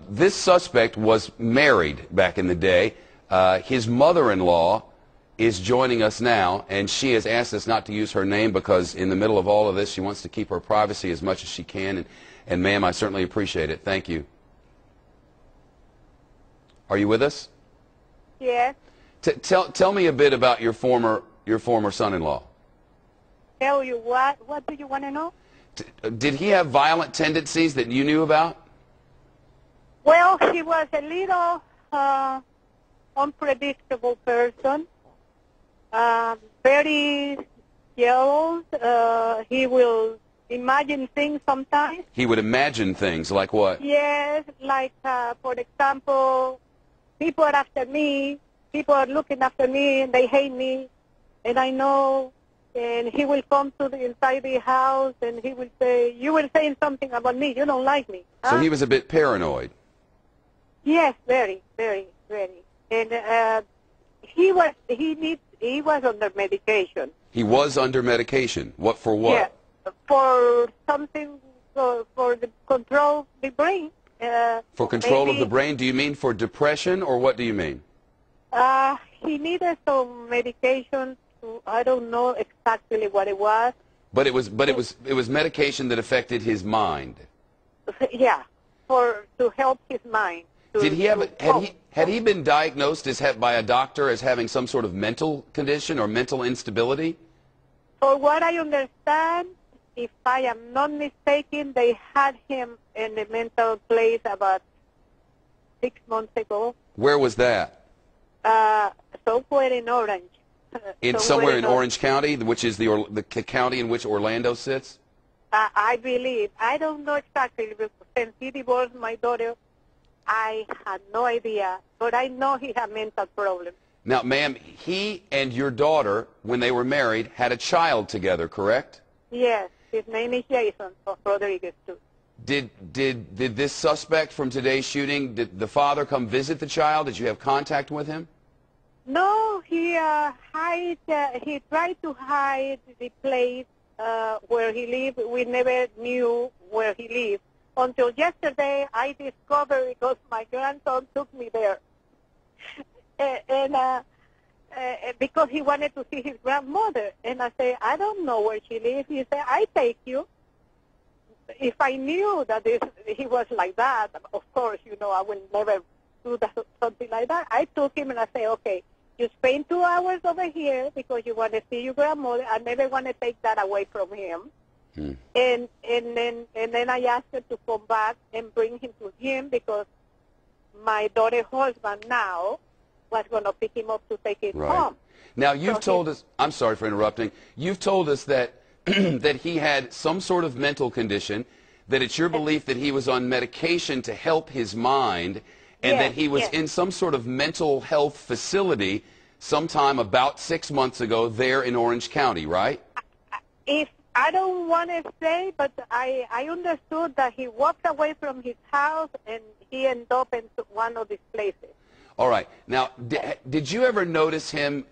This suspect was married back in the day. His mother-in-law is joining us now, and she has asked us not to use her name because in the middle of all of this, she wants to keep her privacy as much as she can. And ma'am, I certainly appreciate it. Thank you. Are you with us? Yes. Tell me a bit about your former son-in-law. Tell you what? What do you want to know? Did he have violent tendencies that you knew about? Well, he was a little unpredictable person. Very jealous. He will imagine things sometimes. He would imagine things like what? Yes, like, for example, people are after me. People are looking after me, and they hate me. And I know, and he will come to inside the house, and he will say, you were saying something about me. You don't like me. Huh? So he was a bit paranoid. Yes, very, very, very. And he was under medication. He was under medication. What for what? Yeah, for something for the control of the brain. For control of the brain? Do you mean for depression, or what do you mean? He needed some medication. I don't know exactly what it was. But it was medication that affected his mind. Yeah, to help his mind. Did he have had he been diagnosed by a doctor as having some sort of mental condition or mental instability? For what I understand, if I am not mistaken, they had him in the mental place about 6 months ago. Where was that? Somewhere in Orange. Somewhere in Orange County, which is the county in which Orlando sits? I believe. I don't know exactly, because since he divorced my daughter, I had no idea, but I know he had mental problems. Now, ma'am, he and your daughter, when they were married, had a child together, correct? Yes, his name is Jason Rodriguez, too. Did this suspect from today's shooting, did the father come visit the child? Did you have contact with him? No, he he tried to hide the place where he lived. We never knew where he lived. Until yesterday, I discovered because my grandson took me there. And because he wanted to see his grandmother. And I said, I don't know where she lives. He said, I take you. If I knew that he was like that, of course, I will never do something like that. I took him and I said, okay, you spend 2 hours over here because you want to see your grandmother. I never want to take that away from him. And then I asked her to come back and bring him to him because my daughter's husband now was going to pick him up to take him home. Now, you've told us, I'm sorry for interrupting, you've told us that that he had some sort of mental condition, that it's your belief that he was on medication to help his mind, and that he was in some sort of mental health facility sometime about 6 months ago there in Orange County, right? I don't want to say, but I understood that he walked away from his house and he ended up in one of these places. All right. Now, did you ever notice him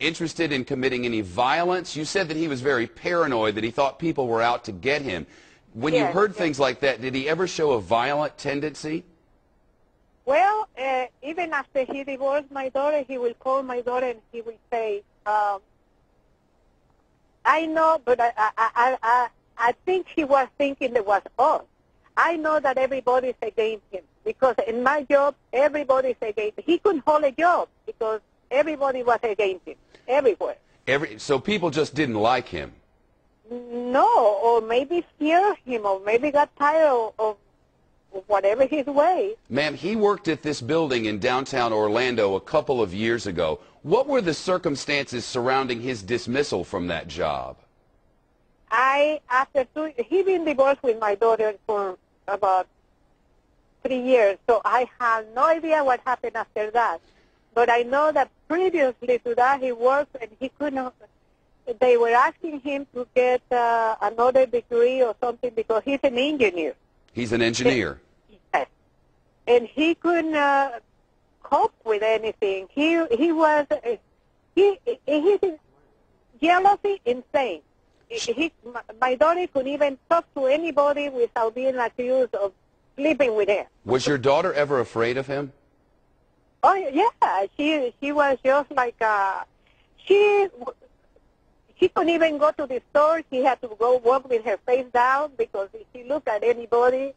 interested in committing any violence? You said that he was very paranoid, that he thought people were out to get him. When you heard things like that, did he ever show a violent tendency? Well, even after he divorced my daughter, he will call my daughter and he will say, I know, but I think he was thinking it was us. I know that everybody's against him because in my job, everybody's against him. He couldn't hold a job because everybody was against him, everywhere. So people just didn't like him? No, or maybe fear him, or maybe got tired of whatever his way. Ma'am, he worked at this building in downtown Orlando a couple of years ago. What were the circumstances surrounding his dismissal from that job? He's been divorced with my daughter for about 3 years, so I have no idea what happened after that. But I know that previously to that, he worked and he couldn't. They were asking him to get another degree or something because he's an engineer. He's an engineer. Yes. And he couldn't cope with anything. He's jealousy insane. my daughter couldn't even talk to anybody without being accused of sleeping with him. Was your daughter ever afraid of him? Oh yeah, she was just like she couldn't even go to the store. She had to go walk with her face down because if she looked at anybody,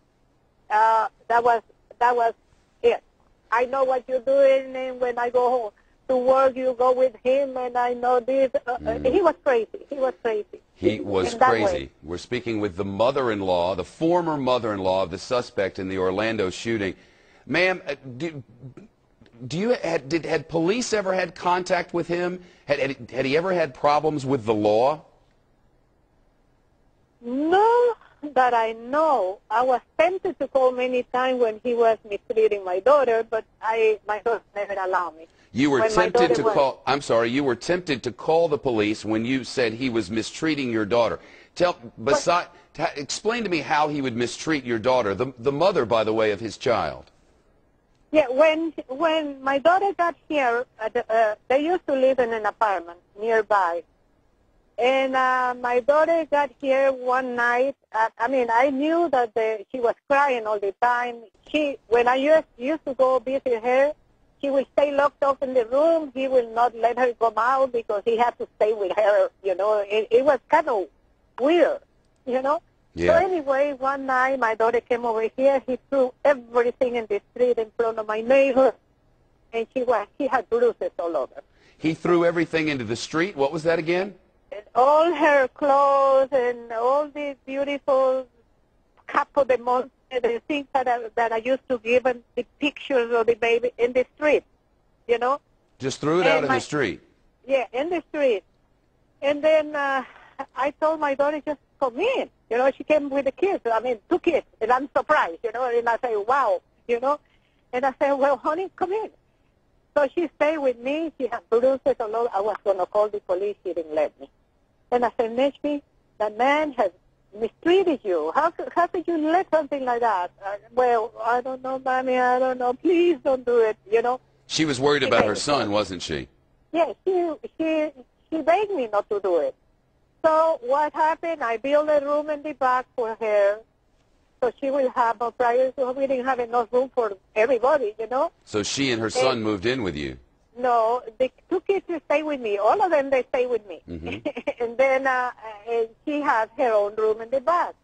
that was it. I know what you're doing, and when I go home to work, you go with him, and I know this. He was crazy. He was crazy. He was crazy. We're speaking with the mother-in-law, the former mother-in-law of the suspect in the Orlando shooting. Ma'am, had police ever had contact with him? Had he ever had problems with the law? No, that I know. I was tempted to call many times when he was mistreating my daughter, but my daughter never allowed me. You were tempted to call. I'm sorry. You were tempted to call the police when you said he was mistreating your daughter. Explain to me how he would mistreat your daughter, the mother, by the way, of his child. Yeah, when my daughter got here, they used to live in an apartment nearby, and my daughter got here one night. I knew that she was crying all the time. When I used to go visit her, she would stay locked up in the room. He will not let her come out because he had to stay with her. You know, it was kind of weird, you know. Yeah. So anyway, one night my daughter came over here. He threw everything in the street in front of my neighbor, and she had bruises all over. He threw everything into the street? What was that again? And all her clothes and all the beautiful Capo de Monte, the things that I used to give him, the pictures of the baby in the street, you know. Just threw it out in the street? Yeah, in the street. And then I told my daughter, just come in. You know, she came with the kids. 2 kids. And I'm surprised, you know. And I say, wow, you know. And I said, well, honey, come in. So she stayed with me. She had bruises all over. I was going to call the police. She didn't let me. And I said, Neshmi, that man has mistreated you. How could you let something like that? Well, I don't know, Mommy. I don't know. Please don't do it, you know. She was worried about her son, wasn't she? Yeah, she begged me not to do it. So what happened, I built a room in the back for her so she will have a prior, so we didn't have enough room for everybody, you know. So she and her son moved in with you? No, the 2 kids stay with me. All of them, they stay with me. Mm-hmm. And then she has her own room in the back.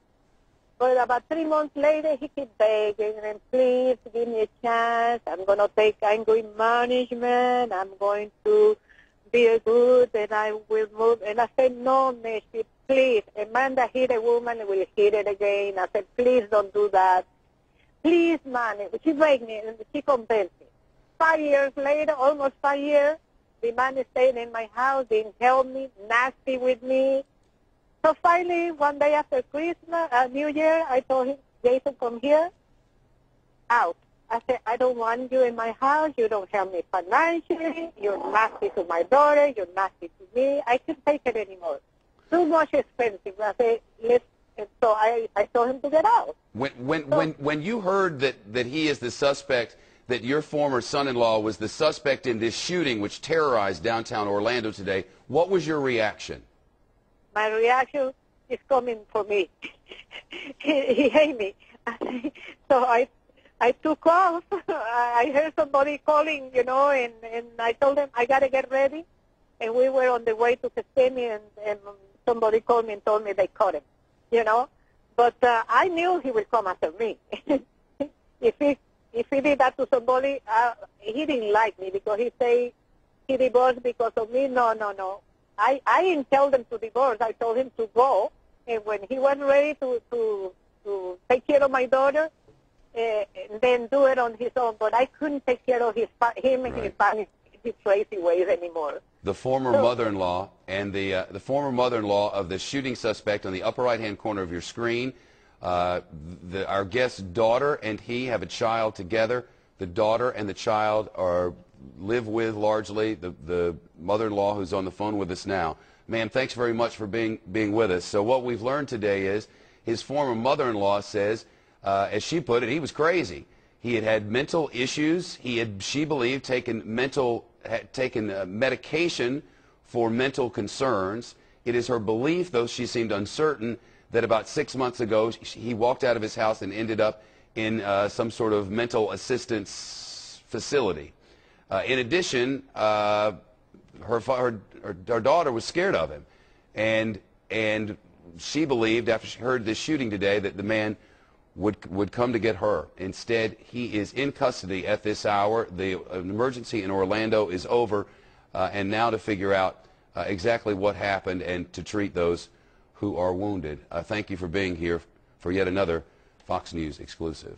But about 3 months later, he kept begging, and please give me a chance. I'm going to take angry management. I'm going to be good, and I will move. And I said, no, Neshmi, please. A man that hit a woman will hit it again. I said, please don't do that. Please, man. She begged me, and she convinced me. 5 years later, almost 5 years, the man stayed in my house, didn't help me, nasty with me. So finally, one day after Christmas, New Year, I told him, Jason, come here, out. I said, I don't want you in my house. You don't help me financially. You're nasty to my daughter. You're nasty to me. I can't take it anymore. Too much expensive. I said, so I told him to get out. When you heard that he is the suspect, that your former son-in-law was the suspect in this shooting which terrorized downtown Orlando today, what was your reaction? My reaction is coming for me. he hate me. So I took off. I heard somebody calling, you know, and I told them I got to get ready. And we were on the way to Kissimmee, and somebody called me and told me they caught him, you know. But I knew he would come after me. If he did that to somebody, he didn't like me because he say he divorced because of me. No. I didn't tell them to divorce. I told him to go. And when he was ready to take care of my daughter, and then do it on his own. But I couldn't take care of him and his family, his crazy ways anymore. The former mother-in-law and the former mother-in-law of the shooting suspect on the upper right-hand corner of your screen. Our guest's daughter and he have a child together. The daughter and the child live with largely the mother-in-law who's on the phone with us now. Ma'am, thanks very much for being with us. So what we've learned today is his former mother-in-law says, as she put it, he was crazy. He had mental issues. He had, she believed, taken medication for mental concerns. It is her belief, though she seemed uncertain, that about 6 months ago he walked out of his house and ended up in some sort of mental assistance facility. In addition, her daughter was scared of him, and she believed, after she heard this shooting today, that the man would come to get her. Instead, he is in custody at this hour. The emergency in Orlando is over, and now to figure out exactly what happened and to treat those who are wounded. Thank you for being here for yet another Fox News exclusive.